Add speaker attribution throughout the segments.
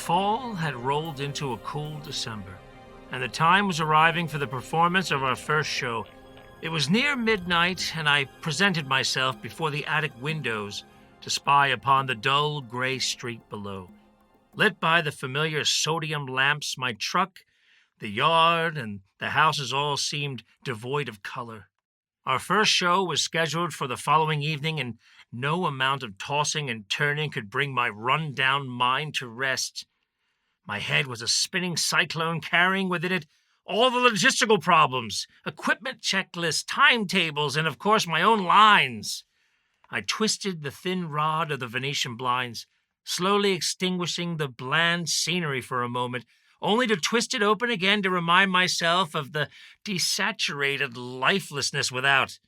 Speaker 1: fall had rolled into a cool December, and the time was arriving for the performance of our first show. It was near midnight, and I presented myself before the attic windows to spy upon the dull gray street below. Lit by the familiar sodium lamps, my truck, the yard, and the houses all seemed devoid of color. Our first show was scheduled for the following evening, and no amount of tossing and turning could bring my run-down mind to rest. My head was a spinning cyclone carrying within it all the logistical problems, equipment checklists, timetables, and of course my own lines. I twisted the thin rod of the Venetian blinds, slowly extinguishing the bland scenery for a moment, only to twist it open again to remind myself of the desaturated lifelessness without.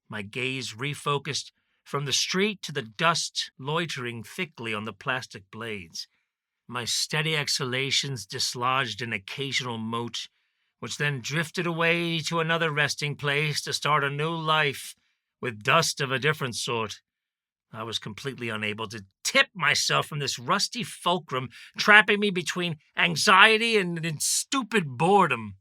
Speaker 1: My gaze refocused from the street to the dust loitering thickly on the plastic blades. My steady exhalations dislodged an occasional mote, which then drifted away to another resting place to start a new life with dust of a different sort. I was completely unable to tip myself from this rusty fulcrum, trapping me between anxiety and stupid boredom.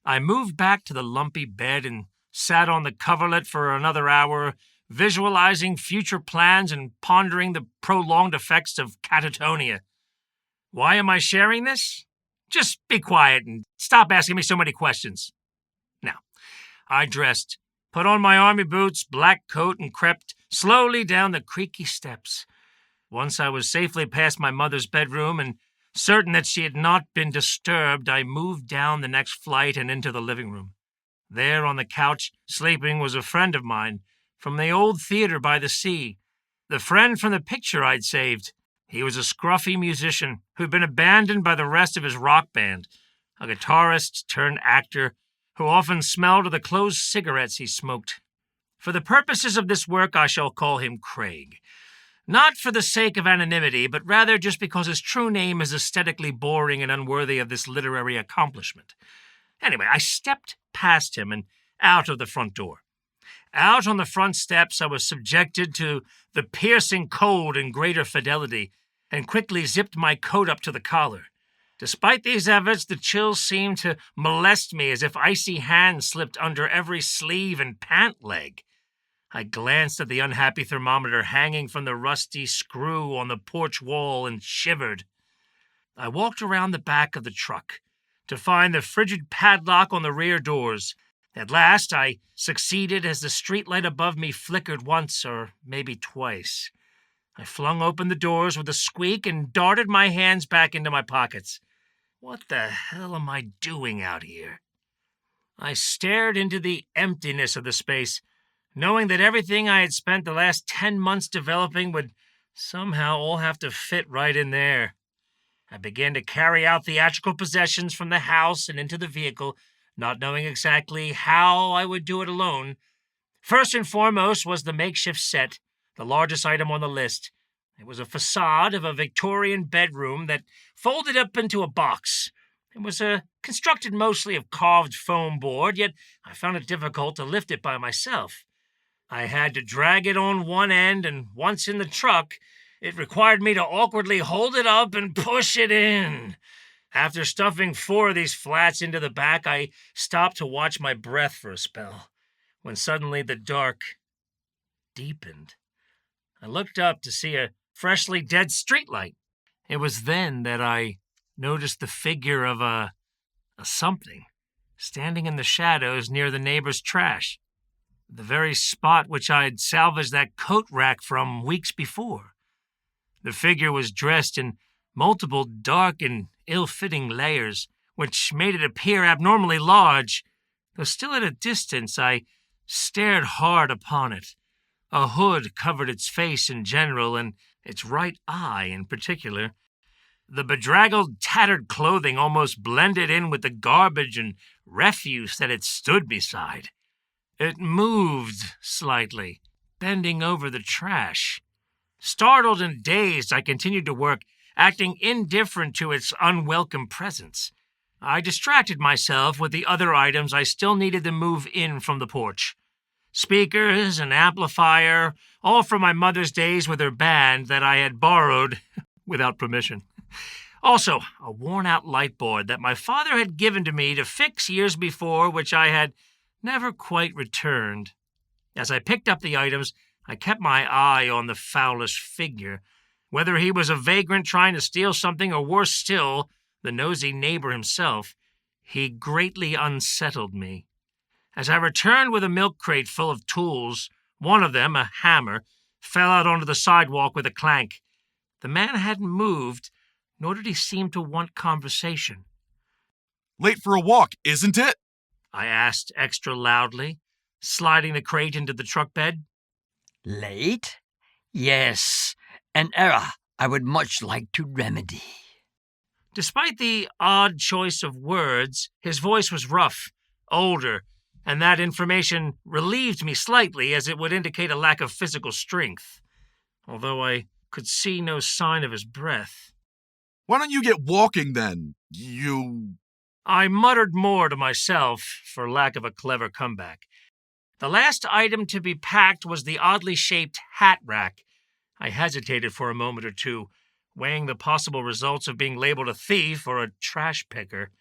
Speaker 1: I moved back to the lumpy bed and sat on the coverlet for another hour, visualizing future plans and pondering the prolonged effects of catatonia. Why am I sharing this? Just be quiet and stop asking me so many questions. Now, I dressed, put on my army boots, black coat, and crept slowly down the creaky steps. Once I was safely past my mother's bedroom and certain that she had not been disturbed, I moved down the next flight and into the living room. There on the couch, sleeping, was a friend of mine from the old theater by the sea, the friend from the picture I'd saved. He was a scruffy musician who'd been abandoned by the rest of his rock band, a guitarist turned actor who often smelled of the closed cigarettes he smoked. For the purposes of this work, I shall call him Craig. Not for the sake of anonymity, but rather just because his true name is aesthetically boring and unworthy of this literary accomplishment. Anyway, I stepped past him and out of the front door. Out on the front steps, I was subjected to the piercing cold in greater fidelity and quickly zipped my coat up to the collar. Despite these efforts, the chills seemed to molest me as if icy hands slipped under every sleeve and pant leg. I glanced at the unhappy thermometer hanging from the rusty screw on the porch wall and shivered. I walked around the back of the truck to find the frigid padlock on the rear doors. At last, I succeeded as the streetlight above me flickered once or maybe twice. I flung open the doors with a squeak and darted my hands back into my pockets. What the hell am I doing out here? I stared into the emptiness of the space, knowing that everything I had spent the last 10 months developing would somehow all have to fit right in there. I began to carry out theatrical possessions from the house and into the vehicle, not knowing exactly how I would do it alone. First and foremost was the makeshift set, the largest item on the list. It was a facade of a Victorian bedroom that folded up into a box. It was constructed mostly of carved foam board, yet I found it difficult to lift it by myself. I had to drag it on one end, and once in the truck, it required me to awkwardly hold it up and push it in. After stuffing 4 of these flats into the back, I stopped to watch my breath for a spell, when suddenly the dark deepened. I looked up to see a freshly dead streetlight. It was then that I noticed the figure of a something standing in the shadows near the neighbor's trash, the very spot which I'd salvaged that coat rack from weeks before. The figure was dressed in multiple dark and ill-fitting layers, which made it appear abnormally large. Though still at a distance, I stared hard upon it. A hood covered its face in general, and its right eye in particular. The bedraggled, tattered clothing almost blended in with the garbage and refuse that it stood beside. It moved slightly, bending over the trash. Startled and dazed, I continued to work, acting indifferent to its unwelcome presence. I distracted myself with the other items I still needed to move in from the porch. Speakers, an amplifier, all from my mother's days with her band that I had borrowed without permission. Also, a worn-out light board that my father had given to me to fix years before, which I had never quite returned. As I picked up the items, I kept my eye on the foolish figure. Whether he was a vagrant trying to steal something, or worse still, the nosy neighbor himself, he greatly unsettled me. As I returned with a milk crate full of tools, one of them, a hammer, fell out onto the sidewalk with a clank. The man hadn't moved, nor did he seem to want conversation.
Speaker 2: "Late for a walk, isn't it?"
Speaker 1: I asked extra loudly, sliding the crate into the truck bed.
Speaker 3: Late? Yes, an error I would much like to remedy.
Speaker 1: Despite the odd choice of words, his voice was rough, older, and that information relieved me slightly, as it would indicate a lack of physical strength, although I could see no sign of his breath.
Speaker 2: "Why don't you get walking then?
Speaker 1: I muttered more to myself for lack of a clever comeback. The last item to be packed was the oddly shaped hat rack. I hesitated for a moment or two, weighing the possible results of being labeled a thief or a trash picker.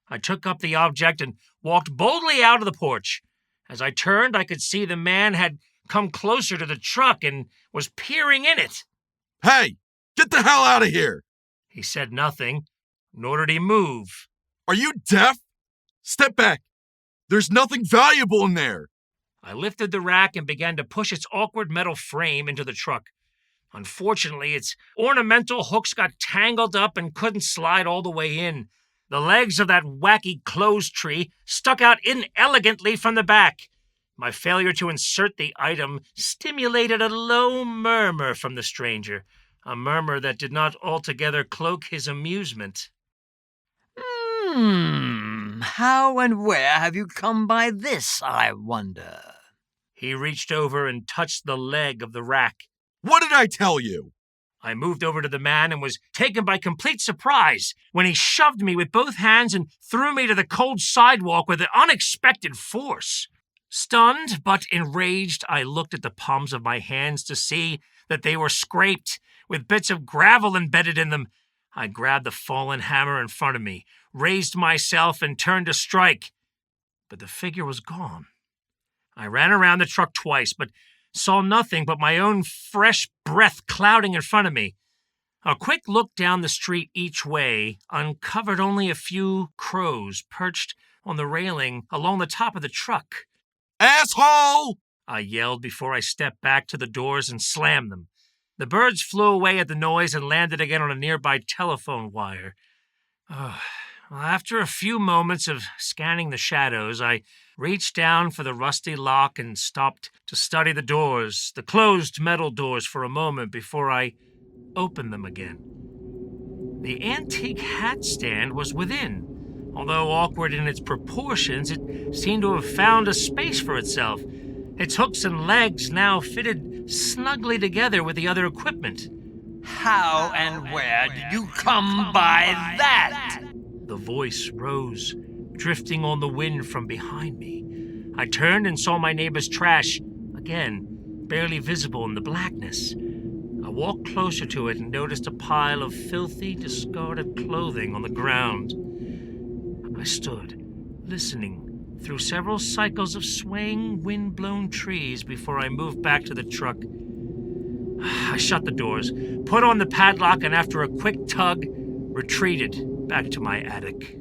Speaker 1: I took up the object and walked boldly out of the porch. As I turned, I could see the man had come closer to the truck and was peering in it.
Speaker 2: "Hey, get the hell out of here!"
Speaker 1: He said nothing, nor did he move.
Speaker 2: "Are you deaf? Step back. There's nothing valuable in there."
Speaker 1: I lifted the rack and began to push its awkward metal frame into the truck. Unfortunately, its ornamental hooks got tangled up and couldn't slide all the way in. The legs of that wacky clothes tree stuck out inelegantly from the back. My failure to insert the item stimulated a low murmur from the stranger, a murmur that did not altogether cloak his amusement.
Speaker 3: How and where have you come by this, I wonder?
Speaker 1: He reached over and touched the leg of the rack.
Speaker 2: "What did I tell you?"
Speaker 1: I moved over to the man and was taken by complete surprise when he shoved me with both hands and threw me to the cold sidewalk with unexpected force. Stunned but enraged, I looked at the palms of my hands to see that they were scraped, with bits of gravel embedded in them. I grabbed the fallen hammer in front of me, raised myself, and turned to strike. But the figure was gone. I ran around the truck twice, but saw nothing but my own fresh breath clouding in front of me. A quick look down the street each way uncovered only a few crows perched on the railing along the top of the truck.
Speaker 2: "Asshole!"
Speaker 1: I yelled before I stepped back to the doors and slammed them. The birds flew away at the noise and landed again on a nearby telephone wire. After a few moments of scanning the shadows, I reached down for the rusty lock and stopped to study the doors, the closed metal doors, for a moment before I opened them again. The antique hat stand was within. Although awkward in its proportions, it seemed to have found a space for itself. Its hooks and legs now fitted snugly together with the other equipment.
Speaker 3: How and where did you come by that?
Speaker 1: The voice rose, drifting on the wind from behind me. I turned and saw my neighbor's trash, again, barely visible in the blackness. I walked closer to it and noticed a pile of filthy, discarded clothing on the ground. I stood, listening through several cycles of swaying, wind-blown trees before I moved back to the truck. I shut the doors, put on the padlock, and after a quick tug, retreated back to my attic.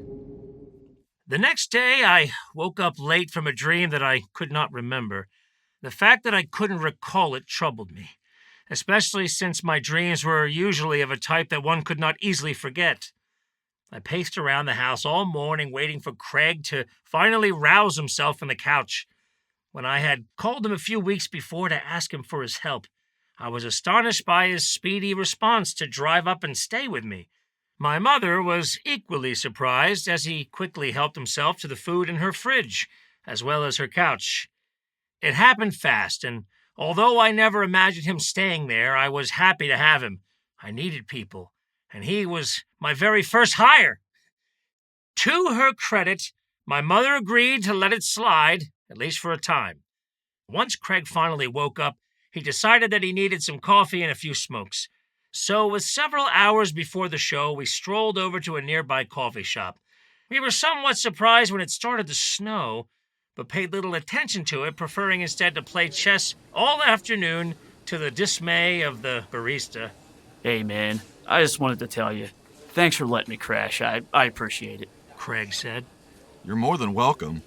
Speaker 1: The next day, I woke up late from a dream that I could not remember. The fact that I couldn't recall it troubled me, especially since my dreams were usually of a type that one could not easily forget. I paced around the house all morning waiting for Craig to finally rouse himself from the couch. When I had called him a few weeks before to ask him for his help, I was astonished by his speedy response to drive up and stay with me. My mother was equally surprised, as he quickly helped himself to the food in her fridge, as well as her couch. It happened fast, and although I never imagined him staying there, I was happy to have him. I needed people, and he was my very first hire. To her credit, my mother agreed to let it slide, at least for a time. Once Craig finally woke up, he decided that he needed some coffee and a few smokes. So, with several hours before the show, we strolled over to a nearby coffee shop. We were somewhat surprised when it started to snow, but paid little attention to it, preferring instead to play chess all afternoon to the dismay of the barista.
Speaker 4: Hey, man, I just wanted to tell you, thanks for letting me crash. I appreciate it.
Speaker 1: Craig said.
Speaker 2: You're more than welcome.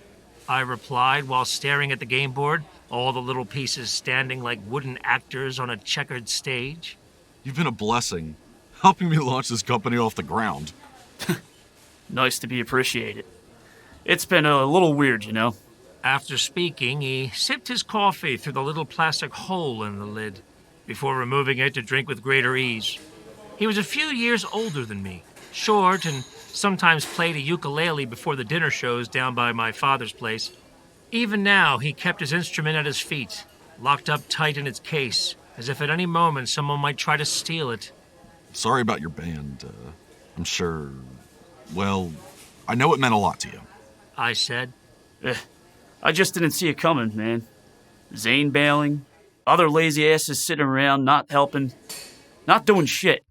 Speaker 1: I replied while staring at the game board, all the little pieces standing like wooden actors on a checkered stage.
Speaker 2: You've been a blessing, helping me launch this company off the ground.
Speaker 4: Nice to be appreciated. It's been a little weird, you know?
Speaker 1: After speaking, he sipped his coffee through the little plastic hole in the lid, before removing it to drink with greater ease. He was a few years older than me, short, and sometimes played a ukulele before the dinner shows down by my father's place. Even now, he kept his instrument at his feet, locked up tight in its case, as if at any moment someone might try to steal it.
Speaker 2: Sorry about your band. I'm sure... Well, I know it meant a lot to you.
Speaker 1: I said.
Speaker 4: I just didn't see it coming, man. Zane bailing, other lazy asses sitting around not helping, not doing shit.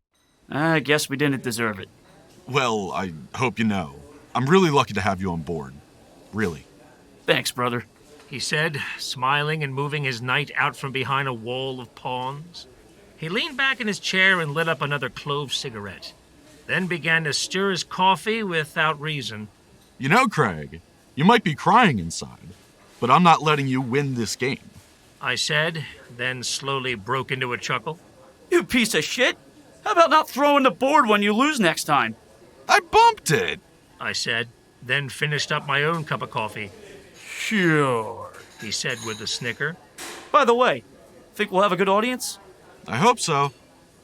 Speaker 4: I guess we didn't deserve it.
Speaker 2: Well, I hope you know. I'm really lucky to have you on board. Really.
Speaker 4: Thanks, brother.
Speaker 1: He said, smiling and moving his knight out from behind a wall of pawns. He leaned back in his chair and lit up another clove cigarette, then began to stir his coffee without reason.
Speaker 2: You know, Craig, you might be crying inside, but I'm not letting you win this game.
Speaker 1: I said, then slowly broke into a chuckle.
Speaker 4: You piece of shit! How about not throwing the board when you lose next time?
Speaker 2: I bumped it!
Speaker 1: I said, then finished up my own cup of coffee.
Speaker 4: Sure,
Speaker 1: He said with a snicker.
Speaker 4: By the way, think we'll have a good audience?
Speaker 2: I hope so.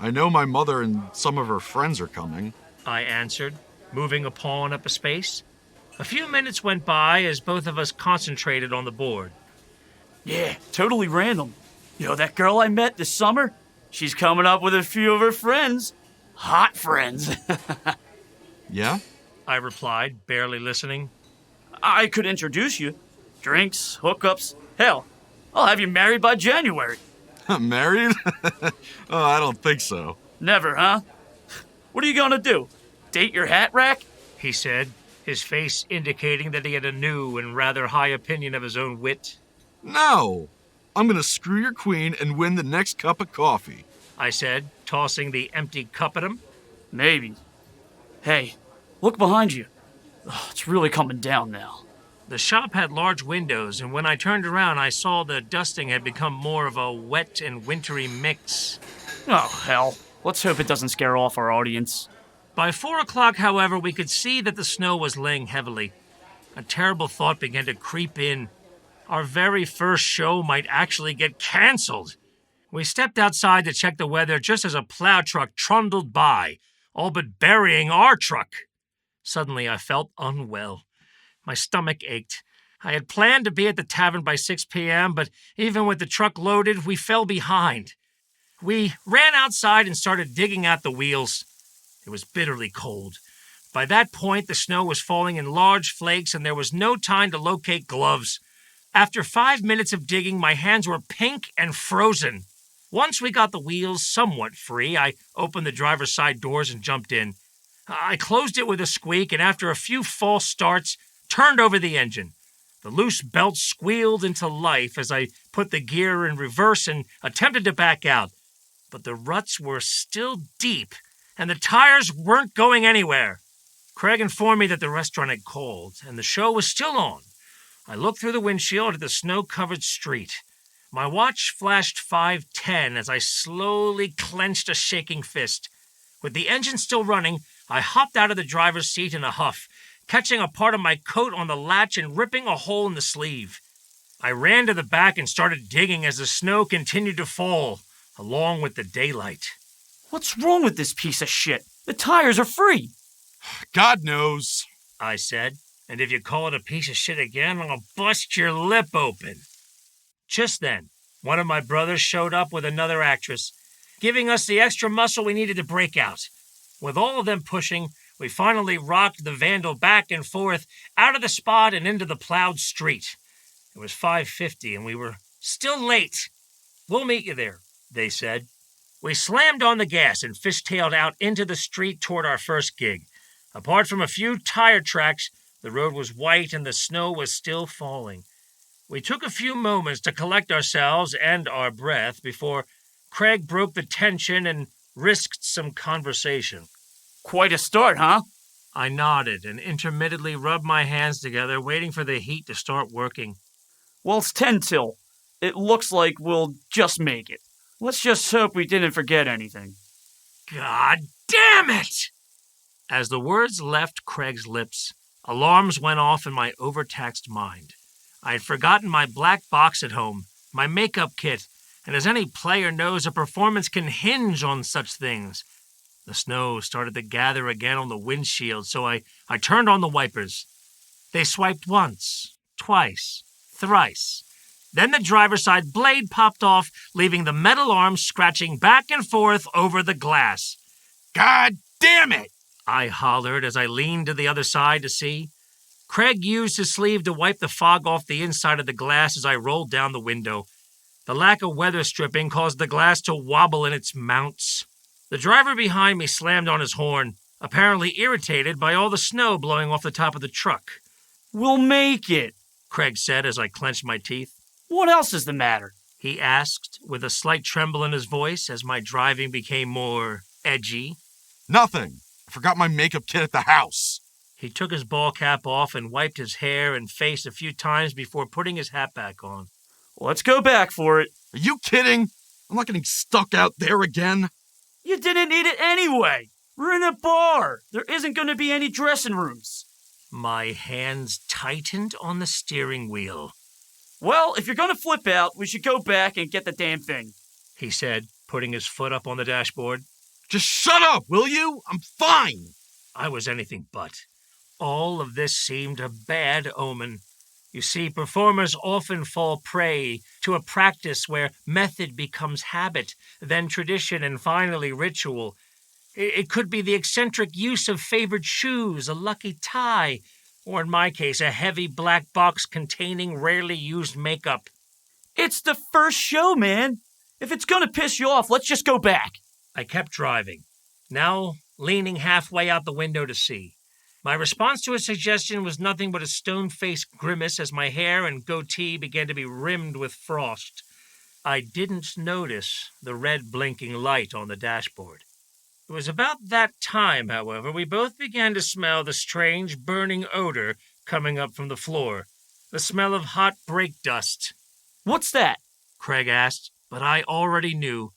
Speaker 2: I know my mother and some of her friends are coming.
Speaker 1: I answered, moving a pawn up a space. A few minutes went by as both of us concentrated on the board.
Speaker 4: Yeah, totally random. You know that girl I met this summer? She's coming up with a few of her friends. Hot friends.
Speaker 2: Yeah?
Speaker 1: I replied, barely listening.
Speaker 4: I could introduce you. Drinks, hookups. Hell, I'll have you married by January.
Speaker 2: Married? Oh, I don't think so.
Speaker 4: Never, huh? What are you gonna do? Date your hat rack?
Speaker 1: He said, his face indicating that he had a new and rather high opinion of his own wit.
Speaker 2: No! I'm gonna screw your queen and win the next cup of coffee.
Speaker 1: I said, tossing the empty cup at him.
Speaker 4: Maybe. Hey, look behind you. Ugh, it's really coming down now.
Speaker 1: The shop had large windows, and when I turned around, I saw the dusting had become more of a wet and wintry mix.
Speaker 4: Oh, hell. Let's hope it doesn't scare off our audience.
Speaker 1: By 4 o'clock, however, we could see that the snow was laying heavily. A terrible thought began to creep in. Our very first show might actually get canceled. We stepped outside to check the weather just as a plow truck trundled by, all but burying our truck. Suddenly, I felt unwell. My stomach ached. I had planned to be at the tavern by 6 p.m., but even with the truck loaded, we fell behind. We ran outside and started digging out the wheels. It was bitterly cold. By that point, the snow was falling in large flakes, and there was no time to locate gloves. After 5 minutes of digging, my hands were pink and frozen. Once we got the wheels somewhat free, I opened the driver's side doors and jumped in. I closed it with a squeak, and after a few false starts, turned over the engine. The loose belt squealed into life as I put the gear in reverse and attempted to back out. But the ruts were still deep, and the tires weren't going anywhere. Craig informed me that the restaurant had called, and the show was still on. I looked through the windshield at the snow-covered street. My watch flashed 5:10 as I slowly clenched a shaking fist. With the engine still running, I hopped out of the driver's seat in a huff, catching a part of my coat on the latch and ripping a hole in the sleeve. I ran to the back and started digging as the snow continued to fall, along with the daylight.
Speaker 4: What's wrong with this piece of shit? The tires are free.
Speaker 2: God knows.
Speaker 1: I said, and if you call it a piece of shit again, I'll bust your lip open. Just then, one of my brothers showed up with another actress, giving us the extra muscle we needed to break out. With all of them pushing, we finally rocked the Vandal back and forth, out of the spot and into the plowed street. It was 5:50 and we were still late. We'll meet you there, they said. We slammed on the gas and fishtailed out into the street toward our first gig. Apart from a few tire tracks, the road was white and the snow was still falling. We took a few moments to collect ourselves and our breath before Craig broke the tension and risked some conversation.
Speaker 4: Quite a start, huh?
Speaker 1: I nodded and intermittently rubbed my hands together, waiting for the heat to start working.
Speaker 4: Well, it's 10 till. It looks like we'll just make it. Let's just hope we didn't forget anything.
Speaker 1: God damn it! As the words left Craig's lips, alarms went off in my overtaxed mind. I had forgotten my black box at home, my makeup kit, and as any player knows, a performance can hinge on such things. The snow started to gather again on the windshield, so I turned on the wipers. They swiped once, twice, thrice. Then the driver's side blade popped off, leaving the metal arm scratching back and forth over the glass.
Speaker 2: God damn it!
Speaker 1: I hollered as I leaned to the other side to see. Craig used his sleeve to wipe the fog off the inside of the glass as I rolled down the window. The lack of weather stripping caused the glass to wobble in its mounts. The driver behind me slammed on his horn, apparently irritated by all the snow blowing off the top of the truck.
Speaker 4: We'll make it,
Speaker 1: Craig said as I clenched my teeth.
Speaker 4: What else is the matter?
Speaker 1: He asked, with a slight tremble in his voice as my driving became more edgy.
Speaker 2: Nothing. I forgot my makeup kit at the house.
Speaker 1: He took his ball cap off and wiped his hair and face a few times before putting his hat back on.
Speaker 4: Let's go back for it.
Speaker 2: Are you kidding? I'm not getting stuck out there again.
Speaker 4: You didn't need it anyway. We're in a bar. There isn't going to be any dressing rooms.
Speaker 1: My hands tightened on the steering wheel.
Speaker 4: Well, if you're going to flip out, we should go back and get the damn thing,
Speaker 1: he said, putting his foot up on the dashboard.
Speaker 2: Just shut up, will you? I'm fine.
Speaker 1: I was anything but. All of this seemed a bad omen. You see, performers often fall prey to a practice where method becomes habit, then tradition, and finally ritual. It could be the eccentric use of favored shoes, a lucky tie, or in my case, a heavy black box containing rarely used makeup.
Speaker 4: It's the first show, man. If it's going to piss you off, let's just go back.
Speaker 1: I kept driving, now leaning halfway out the window to see. My response to his suggestion was nothing but a stone-faced grimace as my hair and goatee began to be rimmed with frost. I didn't notice the red blinking light on the dashboard. It was about that time, however, we both began to smell the strange burning odor coming up from the floor. The smell of hot brake dust.
Speaker 4: What's that?
Speaker 1: Craig asked, but I already knew.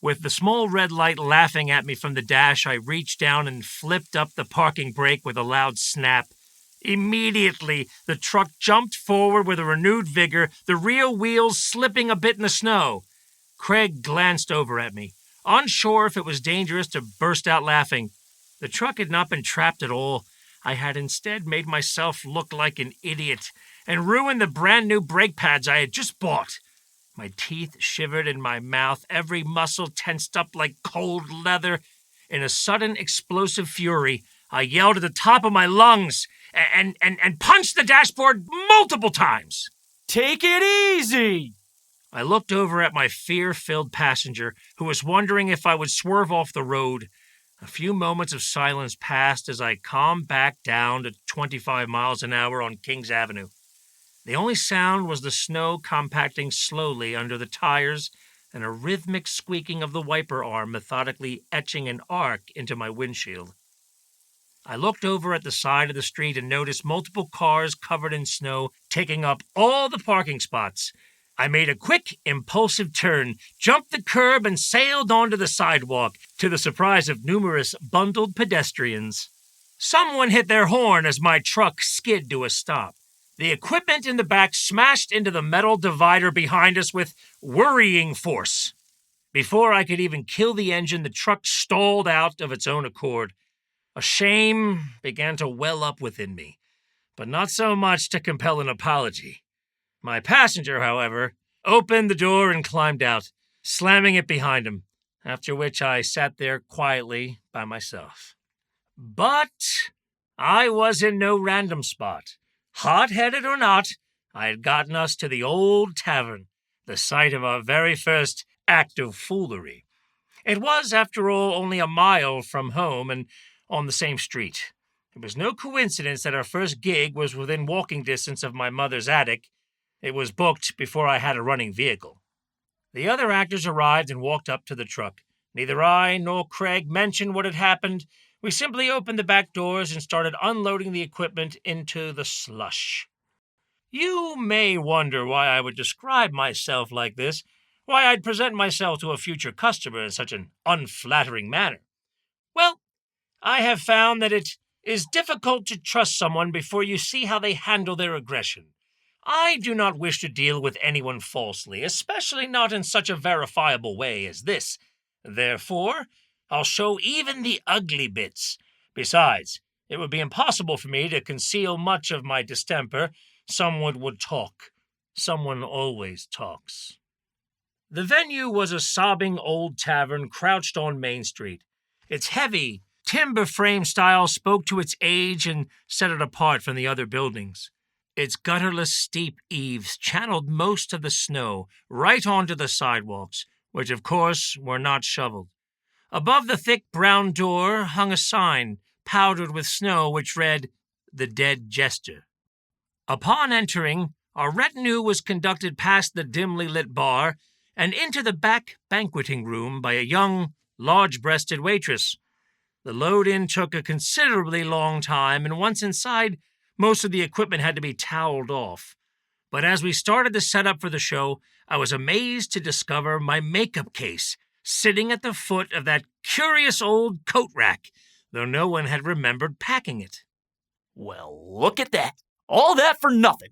Speaker 1: With the small red light laughing at me from the dash, I reached down and flipped up the parking brake with a loud snap. Immediately, the truck jumped forward with a renewed vigor, the rear wheels slipping a bit in the snow. Craig glanced over at me, unsure if it was dangerous to burst out laughing. The truck had not been trapped at all. I had instead made myself look like an idiot and ruined the brand-new brake pads I had just bought. My teeth shivered in my mouth, every muscle tensed up like cold leather. In a sudden explosive fury, I yelled at the top of my lungs and punched the dashboard multiple times.
Speaker 4: Take it easy!
Speaker 1: I looked over at my fear-filled passenger, who was wondering if I would swerve off the road. A few moments of silence passed as I calmed back down to 25 miles an hour on Kings Avenue. The only sound was the snow compacting slowly under the tires and a rhythmic squeaking of the wiper arm methodically etching an arc into my windshield. I looked over at the side of the street and noticed multiple cars covered in snow taking up all the parking spots. I made a quick, impulsive turn, jumped the curb, and sailed onto the sidewalk, to the surprise of numerous bundled pedestrians. Someone hit their horn as my truck skid to a stop. The equipment in the back smashed into the metal divider behind us with worrying force. Before I could even kill the engine, the truck stalled out of its own accord. A shame began to well up within me, but not so much to compel an apology. My passenger, however, opened the door and climbed out, slamming it behind him, after which I sat there quietly by myself. But I was in no random spot. Hot-headed or not, I had gotten us to the old tavern, the site of our very first act of foolery. It was, after all, only a mile from home and on the same street. It was no coincidence that our first gig was within walking distance of my mother's attic. It was booked before I had a running vehicle. The other actors arrived and walked up to the truck. Neither I nor Craig mentioned what had happened. We simply opened the back doors and started unloading the equipment into the slush. You may wonder why I would describe myself like this, why I'd present myself to a future customer in such an unflattering manner. Well, I have found that it is difficult to trust someone before you see how they handle their aggression. I do not wish to deal with anyone falsely, especially not in such a verifiable way as this. Therefore, I'll show even the ugly bits. Besides, it would be impossible for me to conceal much of my distemper. Someone would talk. Someone always talks. The venue was a sobbing old tavern crouched on Main Street. Its heavy, timber frame style spoke to its age and set it apart from the other buildings. Its gutterless steep eaves channeled most of the snow right onto the sidewalks, which of course were not shoveled. Above the thick brown door hung a sign, powdered with snow, which read, "The Dead Jester." Upon entering, our retinue was conducted past the dimly lit bar and into the back banqueting room by a young, large-breasted waitress. The load-in took a considerably long time, and once inside, most of the equipment had to be toweled off. But as we started to set up for the show, I was amazed to discover my makeup case sitting at the foot of that curious old coat rack, though no one had remembered packing it.
Speaker 4: Well, look at that. All that for nothing.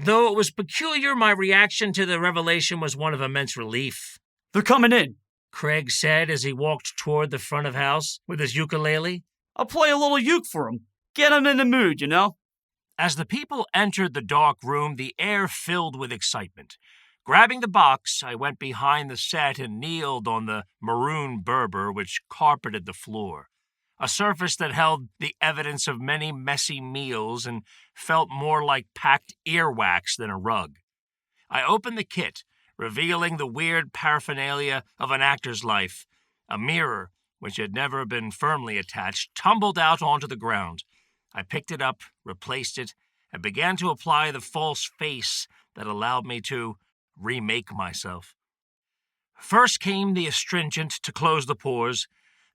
Speaker 1: Though it was peculiar, my reaction to the revelation was one of immense relief.
Speaker 4: They're coming in,
Speaker 1: Craig said as he walked toward the front of house with his ukulele.
Speaker 4: I'll play a little uke for 'em. Get 'em in the mood, you know?
Speaker 1: As the people entered the dark room, the air filled with excitement. Grabbing the box, I went behind the set and kneeled on the maroon Berber which carpeted the floor, a surface that held the evidence of many messy meals and felt more like packed earwax than a rug. I opened the kit, revealing the weird paraphernalia of an actor's life. A mirror, which had never been firmly attached, tumbled out onto the ground. I picked it up, replaced it, and began to apply the false face that allowed me to remake myself. First came the astringent to close the pores,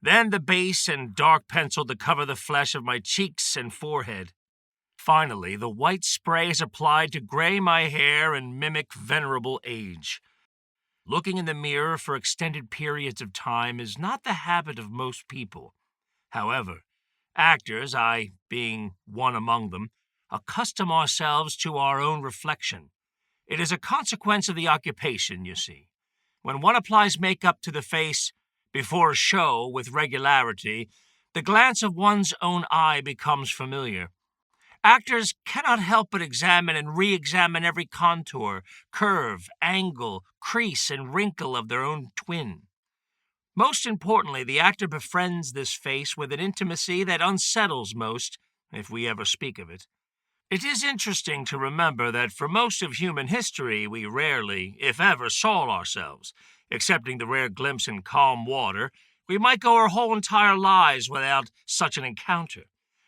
Speaker 1: then the base and dark pencil to cover the flesh of my cheeks and forehead. Finally, the white spray is applied to gray my hair and mimic venerable age. Looking in the mirror for extended periods of time is not the habit of most people. However, actors, I being one among them, accustom ourselves to our own reflection. It is a consequence of the occupation, you see. When one applies makeup to the face before a show with regularity, the glance of one's own eye becomes familiar. Actors cannot help but examine and re-examine every contour, curve, angle, crease, and wrinkle of their own twin. Most importantly, the actor befriends this face with an intimacy that unsettles most, if we ever speak of it. It is interesting to remember that for most of human history we rarely, if ever, saw ourselves. Excepting the rare glimpse in calm water, we might go our whole entire lives without such an encounter.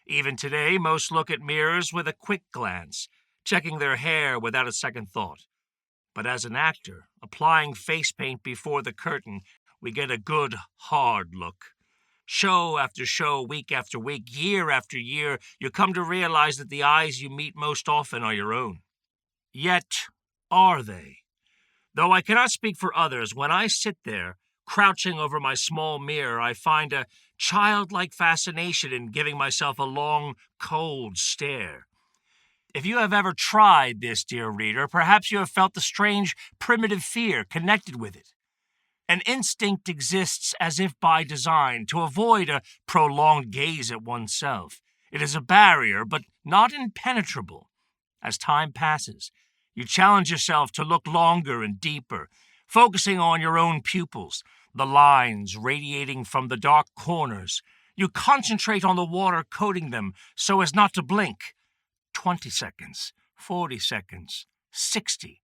Speaker 1: Even today, most look at mirrors with a quick glance, checking their hair without a second thought. But as an actor, applying face paint before the curtain, we get a good, hard look. Show after show, week after week, year after year, you come to realize that the eyes you meet most often are your own. Yet, are they? Though I cannot speak for others, when I sit there, crouching over my small mirror, I find a childlike fascination in giving myself a long, cold stare. If you have ever tried this, dear reader, perhaps you have felt the strange, primitive fear connected with it. An instinct exists as if by design to avoid a prolonged gaze at oneself. It is a barrier, but not impenetrable. As time passes, you challenge yourself to look longer and deeper, focusing on your own pupils, the lines radiating from the dark corners. You concentrate on the water coating them so as not to blink. 20 seconds, 40 seconds, 60.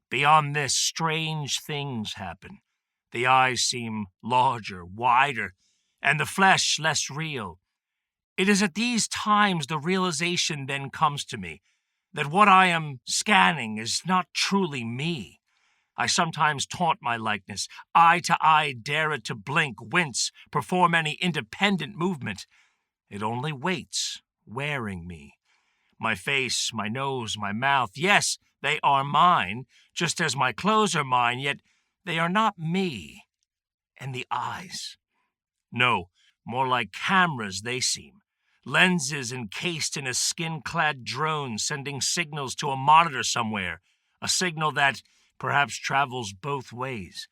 Speaker 1: Beyond this, strange things happen. The eyes seem larger, wider, and the flesh less real. It is at these times the realization then comes to me that what I am scanning is not truly me. I sometimes taunt my likeness, eye to eye dare it to blink, wince, perform any independent movement. It only waits, wearing me. My face, my nose, my mouth, yes, they are mine, just as my clothes are mine, yet they are not me. And the eyes? No, more like cameras they seem. Lenses encased in a skin-clad drone sending signals to a monitor somewhere, a signal that perhaps travels both ways.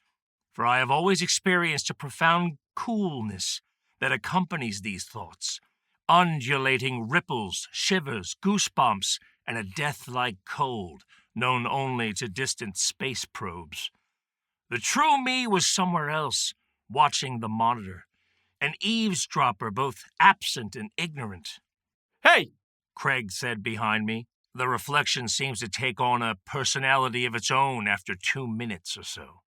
Speaker 1: For I have always experienced a profound coolness that accompanies these thoughts. Undulating ripples, shivers, goosebumps, and a death-like cold known only to distant space probes. The true me was somewhere else, watching the monitor. An eavesdropper, both absent and ignorant.
Speaker 4: Hey!
Speaker 1: Craig said behind me. The reflection seems to take on a personality of its own after 2 minutes or so.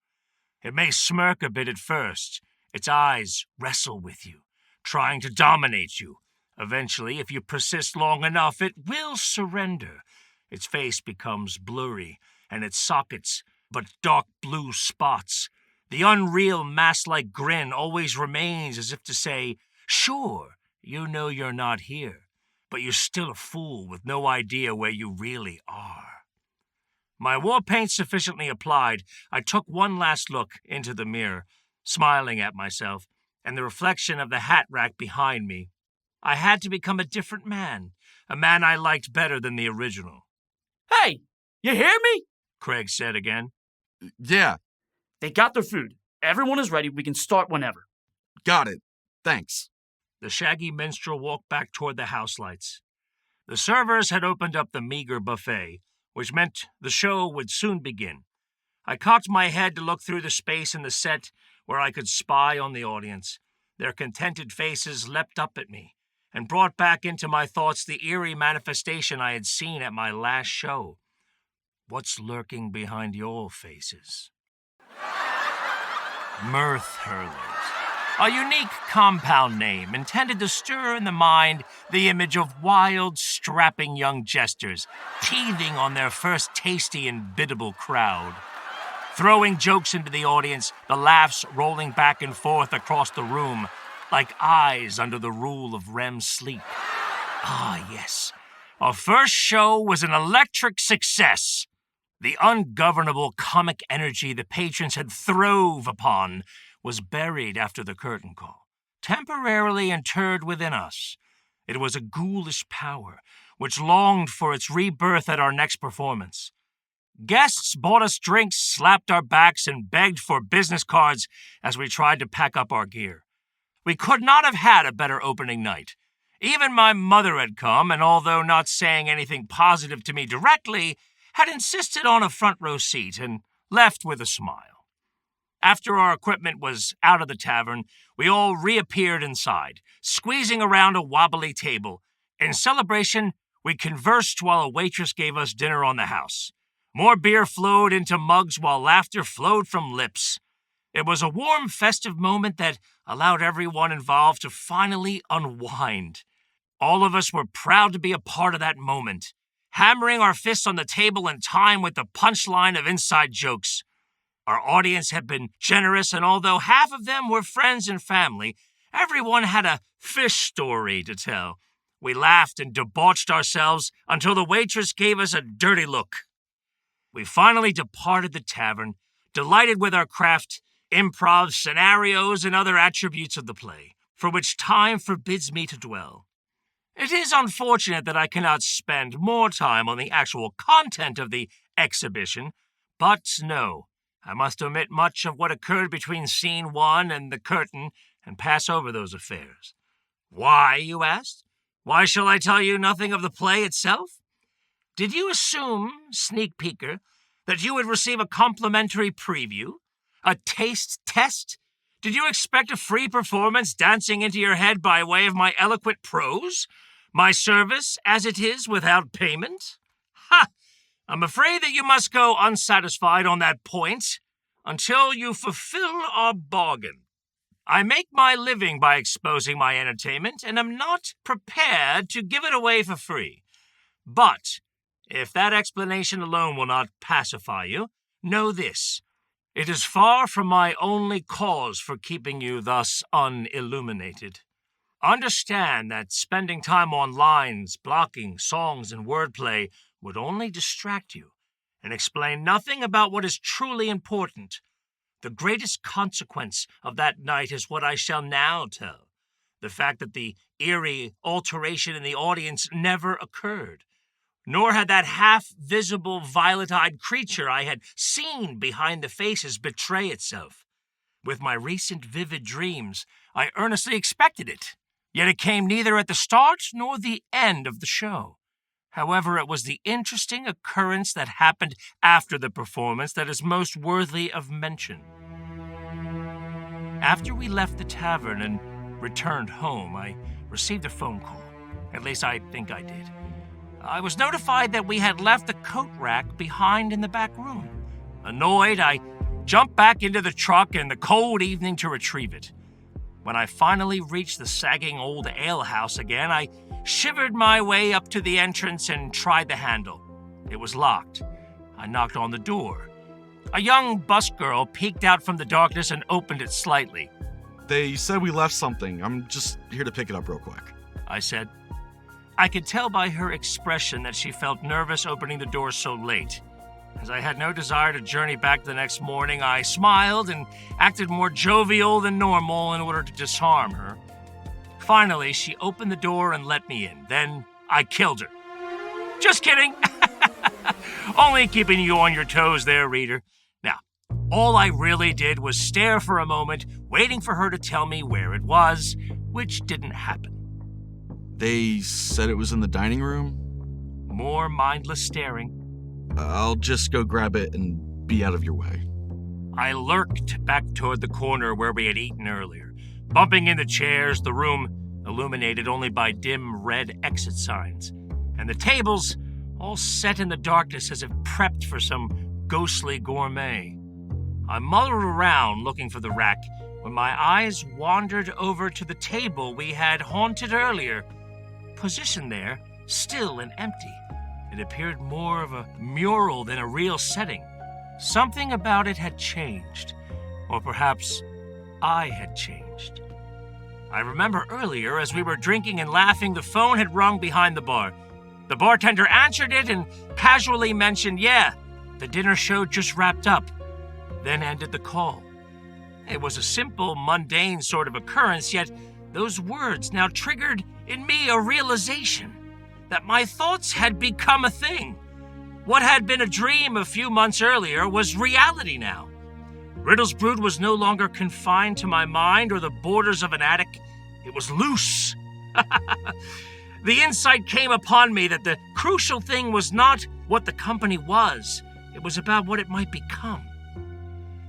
Speaker 1: It may smirk a bit at first. Its eyes wrestle with you, trying to dominate you. Eventually, if you persist long enough, it will surrender. Its face becomes blurry, and its sockets but dark blue spots. The unreal mask-like grin always remains as if to say, sure, you know you're not here, but you're still a fool with no idea where you really are. My war paint sufficiently applied, I took one last look into the mirror, smiling at myself, and the reflection of the hat rack behind me. I had to become a different man, a man I liked better than the original.
Speaker 4: Hey! You hear me?
Speaker 1: Craig said again.
Speaker 2: Yeah,
Speaker 4: They got their food. Everyone is ready. We can start whenever.
Speaker 2: got it. Thanks.
Speaker 1: The shaggy minstrel walked back toward the house lights. The servers had opened up the meager buffet, which meant the show would soon begin. I cocked my head to look through the space in the set where I could spy on the audience. Their contented faces leapt up at me and brought back into my thoughts the eerie manifestation I had seen at my last show. What's lurking behind your faces? Mirth hurlers. A unique compound name intended to stir in the mind the image of wild, strapping young jesters, teething on their first tasty and biddable crowd. Throwing jokes into the audience, the laughs rolling back and forth across the room, like eyes under the rule of REM sleep. Ah, yes. Our first show was an electric success. The ungovernable comic energy the patrons had throve upon was buried after the curtain call, temporarily interred within us. It was a ghoulish power which longed for its rebirth at our next performance. Guests bought us drinks, slapped our backs, and begged for business cards as we tried to pack up our gear. We could not have had a better opening night. Even my mother had come, and although not saying anything positive to me directly, had insisted on a front row seat and left with a smile. After our equipment was out of the tavern, we all reappeared inside, squeezing around a wobbly table. In celebration, we conversed while a waitress gave us dinner on the house. More beer flowed into mugs while laughter flowed from lips. It was a warm, festive moment that allowed everyone involved to finally unwind. All of us were proud to be a part of that moment, hammering our fists on the table in time with the punchline of inside jokes. Our audience had been generous, and although half of them were friends and family, everyone had a fish story to tell. We laughed and debauched ourselves until the waitress gave us a dirty look. We finally departed the tavern, delighted with our craft, improv, scenarios, and other attributes of the play, for which time forbids me to dwell. It is unfortunate that I cannot spend more time on the actual content of the exhibition, but no, I must omit much of what occurred between Scene 1 and the curtain and pass over those affairs. Why, you asked? Why shall I tell you nothing of the play itself? Did you assume, sneak peeker, that you would receive a complimentary preview? A taste test? Did you expect a free performance dancing into your head by way of my eloquent prose? My service, as it is, without payment? Ha! I'm afraid that you must go unsatisfied on that point. until you fulfill our bargain. I make my living by exposing my entertainment, and am not prepared to give it away for free. But if that explanation alone will not pacify you, know this. It is far from my only cause for keeping you thus unilluminated. Understand that spending time on lines, blocking, songs, and wordplay would only distract you and explain nothing about what is truly important. The greatest consequence of that night is what I shall now tell. The fact that the eerie alteration in the audience never occurred, nor had that half-visible violet-eyed creature I had seen behind the faces betray itself. With my recent vivid dreams, I earnestly expected it, yet it came neither at the start nor the end of the show. However, it was the interesting occurrence that happened after the performance that is most worthy of mention. After we left the tavern and returned home, I received a phone call. At least I think I did. I was notified that we had left the coat rack behind in the back room. Annoyed, I jumped back into the truck in the cold evening to retrieve it. When I finally reached the sagging old alehouse again, I shivered my way up to the entrance and tried the handle. It was locked. I knocked on the door. A young busgirl peeked out from the darkness and opened it slightly.
Speaker 2: They said we left something. I'm just here to pick it up real quick,
Speaker 1: I said. I could tell by her expression that she felt nervous opening the door so late. As I had no desire to journey back the next morning, I smiled and acted more jovial than normal in order to disarm her. Finally, she opened the door and let me in. Then I killed her. Just kidding. Only keeping you on your toes there, reader. Now, all I really did was stare for a moment, waiting for her to tell me where it was, which didn't happen.
Speaker 2: They said it was in the dining room?
Speaker 1: More mindless staring.
Speaker 2: I'll just go grab it and be out of your way.
Speaker 1: I lurked back toward the corner where we had eaten earlier, bumping into chairs, the room illuminated only by dim red exit signs, and the tables all set in the darkness as if prepped for some ghostly gourmet. I muddled around looking for the rack when my eyes wandered over to the table we had haunted earlier. Positioned there, still and empty, it appeared more of a mural than a real setting. Something about it had changed, or perhaps I had changed. I remember earlier, as we were drinking and laughing, the phone had rung behind the bar. The bartender answered it and casually mentioned, "Yeah, the dinner show just wrapped up," then ended the call. It was a simple, mundane sort of occurrence, yet those words now triggered in me a realization that my thoughts had become a thing. What had been a dream a few months earlier was reality now. Riddlesbrood was no longer confined to my mind or the borders of an attic. It was loose. The insight came upon me that the crucial thing was not what the company was. It was about what it might become.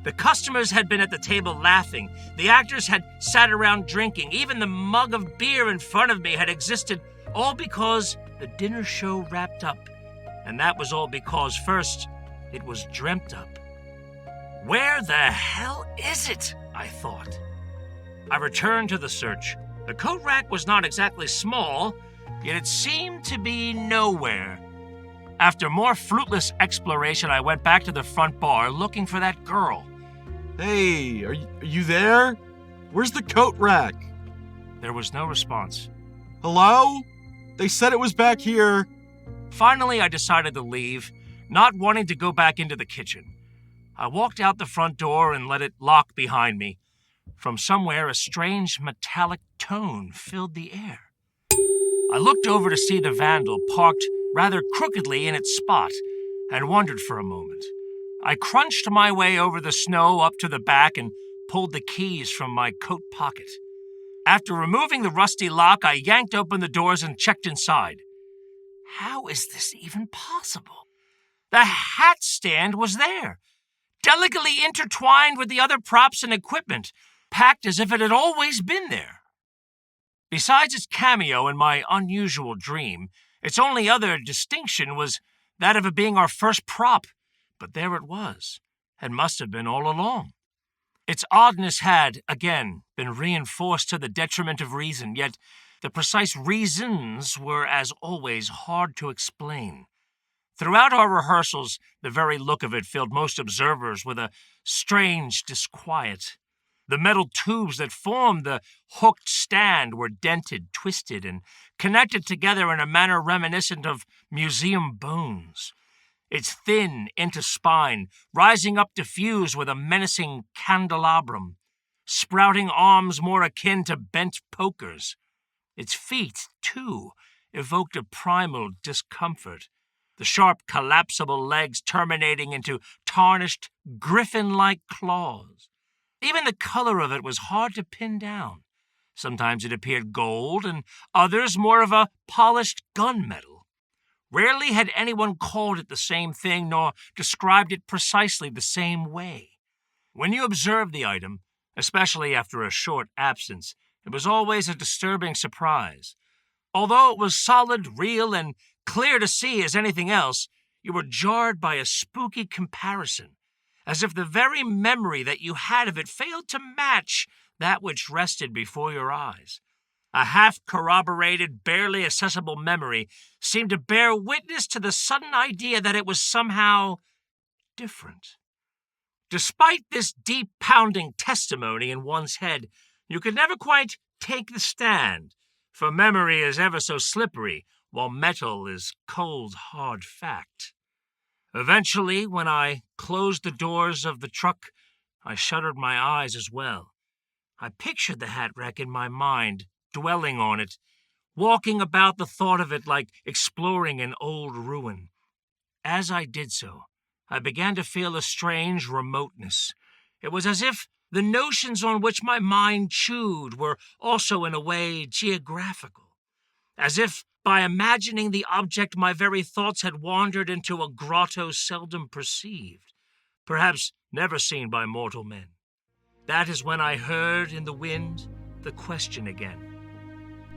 Speaker 1: The customers had been at the table laughing. The actors had sat around drinking. Even the mug of beer in front of me had existed, all because the dinner show wrapped up. And that was all because, first, it was dreamt up. Where the hell is it? I thought. I returned to the search. The coat rack was not exactly small, yet it seemed to be nowhere. After more fruitless exploration, I went back to the front bar looking for that girl.
Speaker 2: Hey, are you there? Where's the coat rack?
Speaker 1: There was no response.
Speaker 2: Hello? They said it was back here.
Speaker 1: Finally, I decided to leave, not wanting to go back into the kitchen. I walked out the front door and let it lock behind me. From somewhere, a strange metallic tone filled the air. I looked over to see the vandal parked rather crookedly in its spot and wondered for a moment. I crunched my way over the snow up to the back and pulled the keys from my coat pocket. After removing the rusty lock, I yanked open the doors and checked inside. How is this even possible? The hat stand was there, delicately intertwined with the other props and equipment, packed as if it had always been there. Besides its cameo in my unusual dream, its only other distinction was that of it being our first prop, but there it was, and must have been all along. Its oddness had, again, been reinforced to the detriment of reason, yet the precise reasons were, as always, hard to explain. Throughout our rehearsals, the very look of it filled most observers with a strange disquiet. The metal tubes that formed the hooked stand were dented, twisted, and connected together in a manner reminiscent of museum bones. Its thin interspine rising up to fuse with a menacing candelabrum, sprouting arms more akin to bent pokers. Its feet, too, evoked a primal discomfort, the sharp, collapsible legs terminating into tarnished, griffin-like claws. Even the color of it was hard to pin down. Sometimes it appeared gold, and others more of a polished gunmetal. Rarely had anyone called it the same thing, nor described it precisely the same way. When you observed the item, especially after a short absence, it was always a disturbing surprise. Although it was solid, real, and clear to see as anything else, you were jarred by a spooky comparison, as if the very memory that you had of it failed to match that which rested before your eyes. A half-corroborated, barely accessible memory seemed to bear witness to the sudden idea that it was somehow different. Despite this deep-pounding testimony in one's head, you could never quite take the stand, for memory is ever so slippery, while metal is cold, hard fact. Eventually, when I closed the doors of the truck, I shuttered my eyes as well. I pictured the hat rack in my mind, dwelling on it, walking about the thought of it like exploring an old ruin. As I did so, I began to feel a strange remoteness. It was as if the notions on which my mind chewed were also in a way geographical, as if by imagining the object my very thoughts had wandered into a grotto seldom perceived, perhaps never seen by mortal men. That is when I heard in the wind the question again.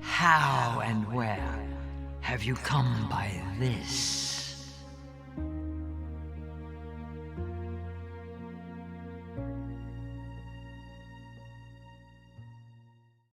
Speaker 3: How and where have you come by this?